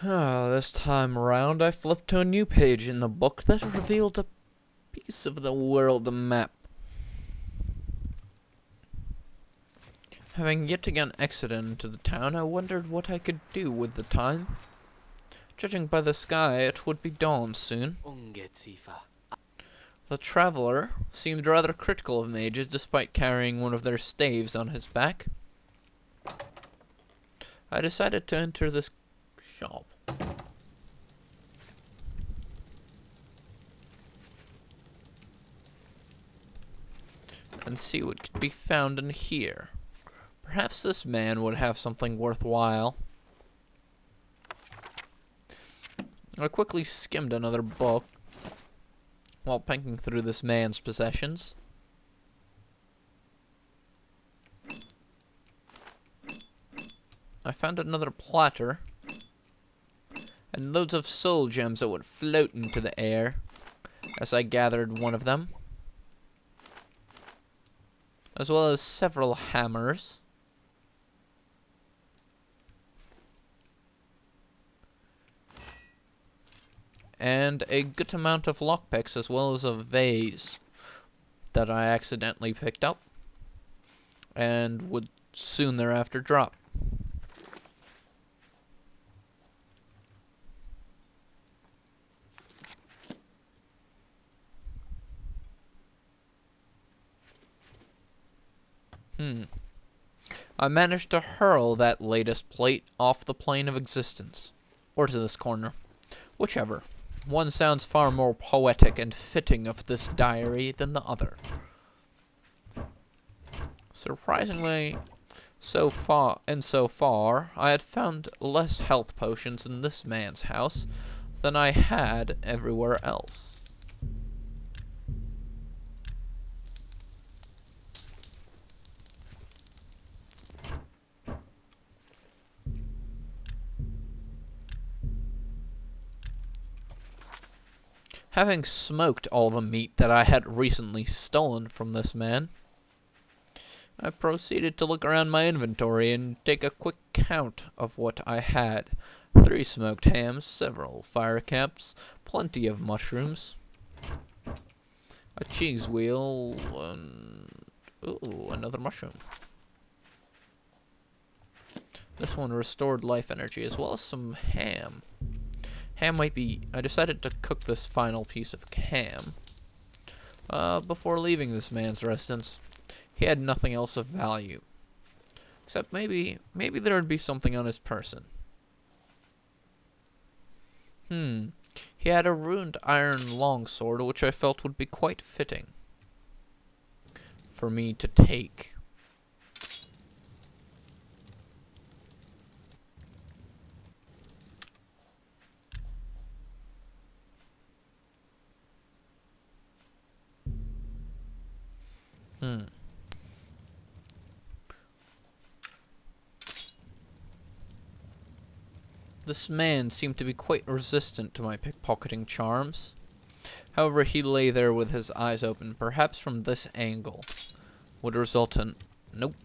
This time around, I flipped to a new page in the book that revealed a piece of the world map. Having yet again exited into the town, I wondered what I could do with the time. Judging by the sky, it would be dawn soon. The traveler seemed rather critical of mages, despite carrying one of their staves on his back. I decided to enter this shop. And see what could be found in here. Perhaps this man would have something worthwhile. I quickly skimmed another book while picking through this man's possessions. I found another platter and loads of soul gems that would float into the air as I gathered one of them, as well as several hammers. And a good amount of lockpicks, as well as a vase that I accidentally picked up and would soon thereafter drop. I managed to hurl that latest plate off the plane of existence, or to this corner, whichever. One sounds far more poetic and fitting of this diary than the other. Surprisingly, so far, I had found less health potions in this man's house than I had everywhere else. Having smoked all the meat that I had recently stolen from this man, I proceeded to look around my inventory and take a quick count of what I had. 3 smoked hams, several fire caps, plenty of mushrooms, a cheese wheel, and another mushroom. This one restored life energy, as well as some ham. Ham might be... I decided to cook this final piece of ham before leaving this man's residence. He had nothing else of value. Except maybe there would be something on his person. He had a ruined iron longsword, which I felt would be quite fitting for me to take. This man seemed to be quite resistant to my pickpocketing charms. However, he lay there with his eyes open. Perhaps from this angle would result in... Nope.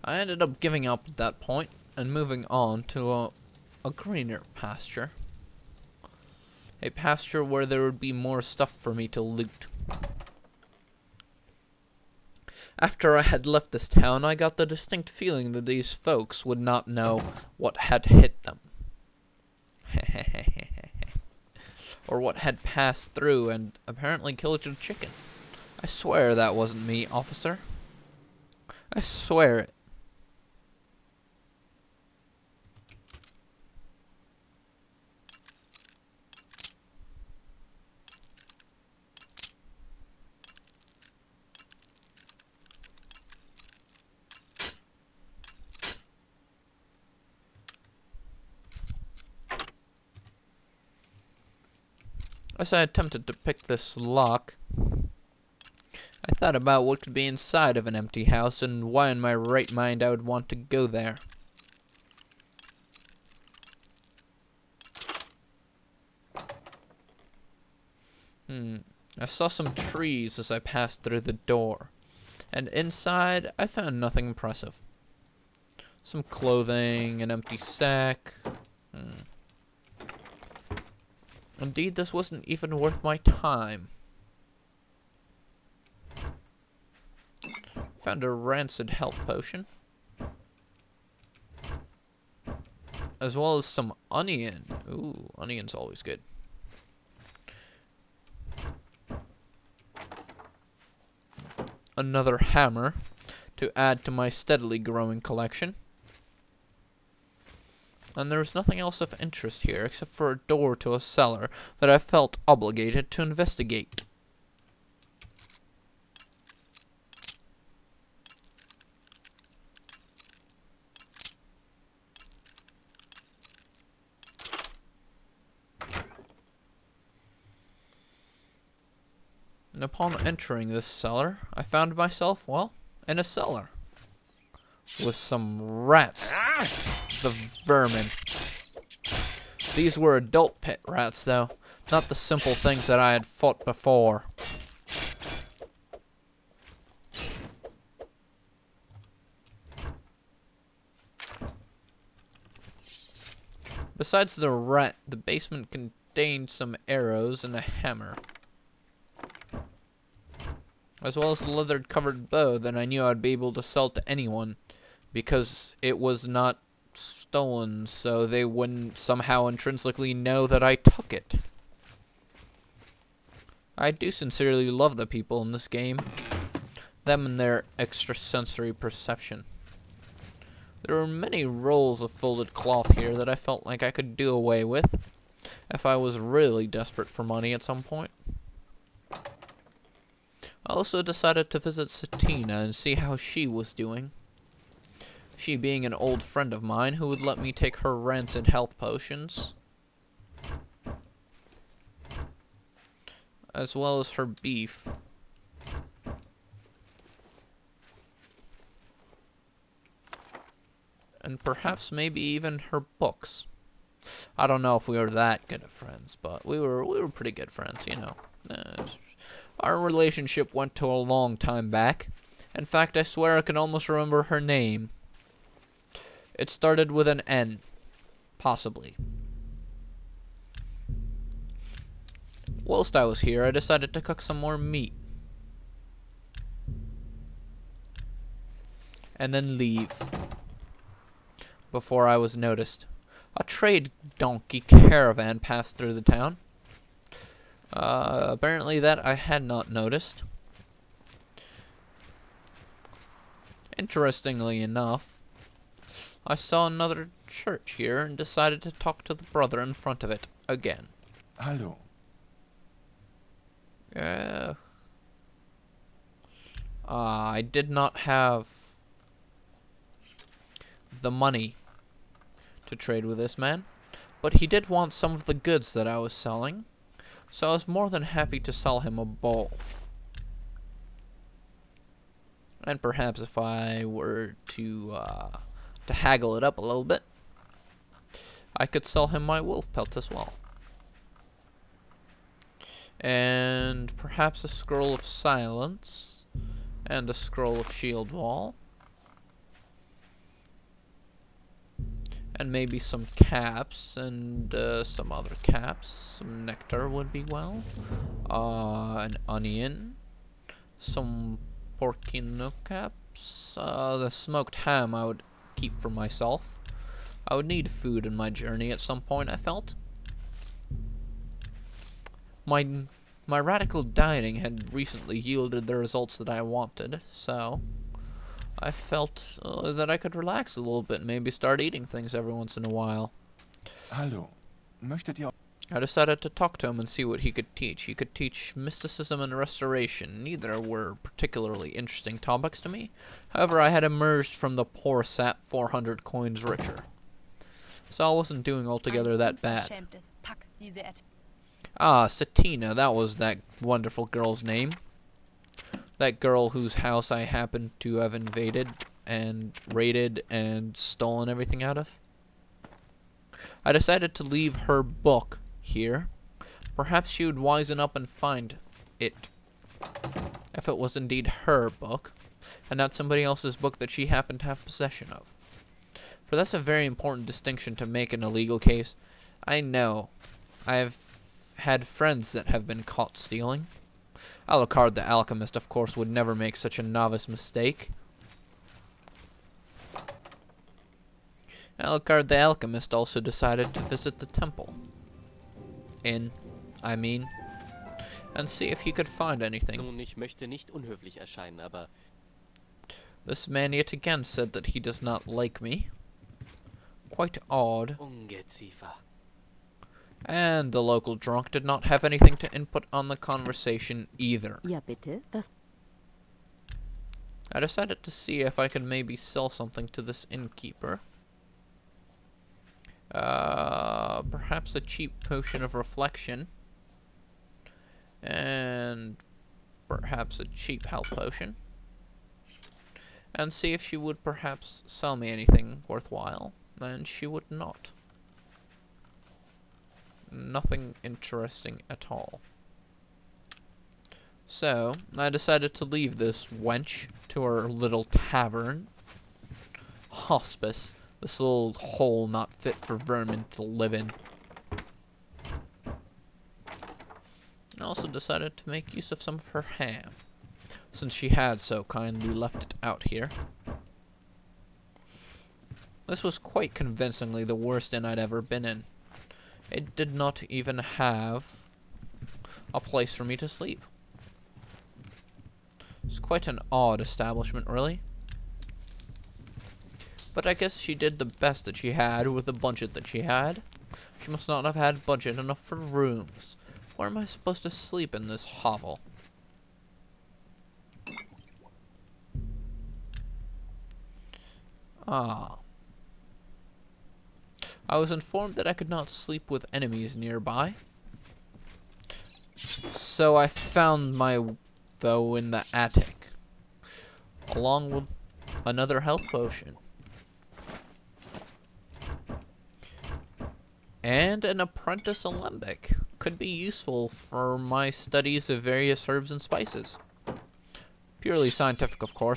I ended up giving up at that point and moving on to a greener pasture. A pasture where there would be more stuff for me to loot. After I had left this town, I got the distinct feeling that these folks would not know what had hit them. Or what had passed through and apparently killed your chicken. I swear that wasn't me, officer. I swear it. As I attempted to pick this lock, I thought about what could be inside of an empty house and why in my right mind I would want to go there. I saw some trees as I passed through the door, and inside I found nothing impressive. Some clothing, an empty sack. Indeed, this wasn't even worth my time. Found a rancid health potion. As well as some onion. Ooh, onion's always good. Another hammer to add to my steadily growing collection. And there was nothing else of interest here except for a door to a cellar that I felt obligated to investigate. And upon entering this cellar, I found myself, well, in a cellar. With some rats. The vermin. These were adult pit rats, though. Not the simple things that I had fought before. Besides the rat, the basement contained some arrows and a hammer. As well as a leather-covered bow that I knew I'd be able to sell to anyone, because it was not stolen, so they wouldn't somehow intrinsically know that I took it. I do sincerely love the people in this game, them and their extrasensory perception. There were many rolls of folded cloth here that I felt like I could do away with, if I was really desperate for money at some point. I also decided to visit Satina and see how she was doing. She being an old friend of mine who would let me take her rancid health potions. As well as her beef. And perhaps maybe even her books. I don't know if we were that good of friends, but we were pretty good friends, you know. Our relationship went to a long time back. In fact, I swear I can almost remember her name. It started with an N. Possibly. Whilst I was here, I decided to cook some more meat. And then leave. Before I was noticed. A trade donkey caravan passed through the town. Apparently that I had not noticed. Interestingly enough, I saw another church here and decided to talk to the brother in front of it again. Hallo. I did not have the money to trade with this man, but he did want some of the goods that I was selling. So I was more than happy to sell him a bowl. And perhaps if I were to haggle it up a little bit, I could sell him my wolf pelt as well. And perhaps a scroll of silence and a scroll of shield wall. And maybe some caps and some other caps. Some nectar would be well. An onion. Some porcino caps. The smoked ham I would keep for myself. I would need food in my journey at some point, I felt. My radical dieting had recently yielded the results that I wanted, so I felt that I could relax a little bit and maybe start eating things every once in a while. Hallo. Möchtet ihr... I decided to talk to him and see what he could teach. He could teach mysticism and restoration. Neither were particularly interesting topics to me. However, I had emerged from the poor sap 400 coins richer. So I wasn't doing altogether that bad. Ah, Satina, that was that wonderful girl's name. That girl whose house I happened to have invaded and raided and stolen everything out of. I decided to leave her book here. Perhaps she would wisen up and find it. If it was indeed her book, and not somebody else's book that she happened to have possession of. For that's a very important distinction to make in a legal case. I know. I've had friends that have been caught stealing. Alucard the Alchemist, of course, would never make such a novice mistake. Alucard the Alchemist also decided to visit the temple. I mean, and see if he could find anything. Nun, ich möchte nicht unhöflich erscheinen, aber This man yet again said that he does not like me. Quite odd. Ungeziefer. And the local drunk did not have anything to input on the conversation either. Ja, bitte. Was? I decided to see if I could maybe sell something to this innkeeper. Perhaps a cheap potion of reflection. And perhaps a cheap health potion. And see if she would perhaps sell me anything worthwhile. And she would not. Nothing interesting at all. So, I decided to leave this wench to her little tavern. Hospice. This little hole not fit for vermin to live in. I also decided to make use of some of her ham, since she had so kindly left it out here. This was quite convincingly the worst inn I'd ever been in. It did not even have a place for me to sleep. It's quite an odd establishment, really. But I guess she did the best that she had with the budget that she had. She must not have had budget enough for rooms. Where am I supposed to sleep in this hovel? Ah. I was informed that I could not sleep with enemies nearby. So I found my foe in the attic, along with another health potion. And an apprentice alembic. Could be useful for my studies of various herbs and spices. Purely scientific, of course.